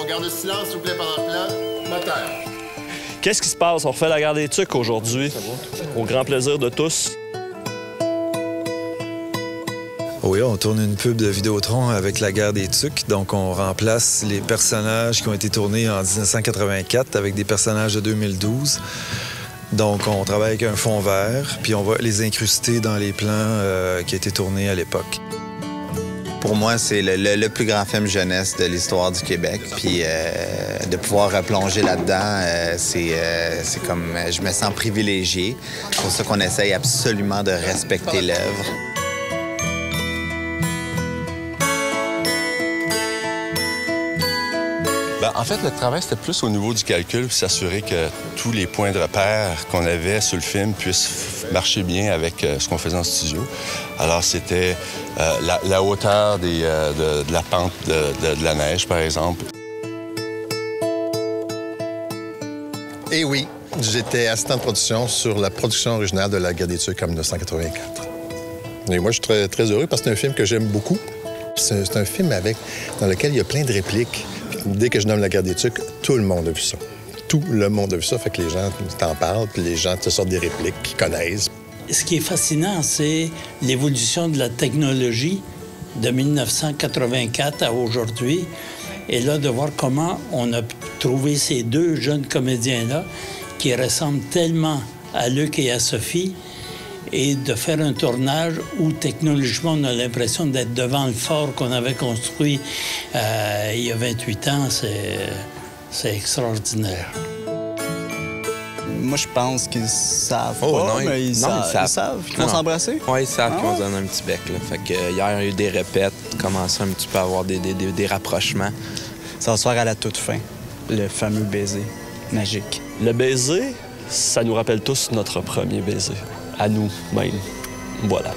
On garde le silence, s'il vous plaît, pendant le plan. Moteur. Qu'est-ce qui se passe? On refait la guerre des tucs aujourd'hui, au grand plaisir de tous. Oui, on tourne une pub de Vidéotron avec la guerre des tucs. Donc, on remplace les personnages qui ont été tournés en 1984 avec des personnages de 2012. Donc, on travaille avec un fond vert, puis on va les incruster dans les plans qui étaient tournés à l'époque. Pour moi, c'est le plus grand film jeunesse de l'histoire du Québec. Puis de pouvoir replonger là-dedans, c'est comme... Je me sens privilégié. C'est pour ça qu'on essaye absolument de respecter l'œuvre. Bien, en fait, le travail, c'était plus au niveau du calcul, puis s'assurer que tous les points de repère qu'on avait sur le film puissent marcher bien avec ce qu'on faisait en studio. Alors, c'était la hauteur de la pente de la neige, par exemple. Et oui, j'étais assistant de production sur la production originale de La guerre des tucs en 1984. Et moi, je suis très, très heureux parce que c'est un film que j'aime beaucoup. C'est un film dans lequel il y a plein de répliques. Dès que je nomme La guerre des tucs, tout le monde a vu ça. Tout le monde a vu ça, fait que les gens t'en parlent, puis les gens te sortent des répliques qu'ils connaissent. Ce qui est fascinant, c'est l'évolution de la technologie de 1984 à aujourd'hui. Et là, de voir comment on a trouvé ces deux jeunes comédiens-là qui ressemblent tellement à Luc et à Sophie, et de faire un tournage où, technologiquement, on a l'impression d'être devant le fort qu'on avait construit il y a 28 ans. C'est extraordinaire. Moi, je pense qu'ils savent pas, non, mais ils savent qu'ils vont s'embrasser. Oui, ils savent qu'ils vont se donner un petit bec. Là. Fait que, hier, il y a eu des répètes, commencer un petit peu à avoir des rapprochements. Ça va se faire à la toute fin, le fameux baiser magique. Le baiser, ça nous rappelle tous notre premier baiser. À nous-mêmes. Voilà.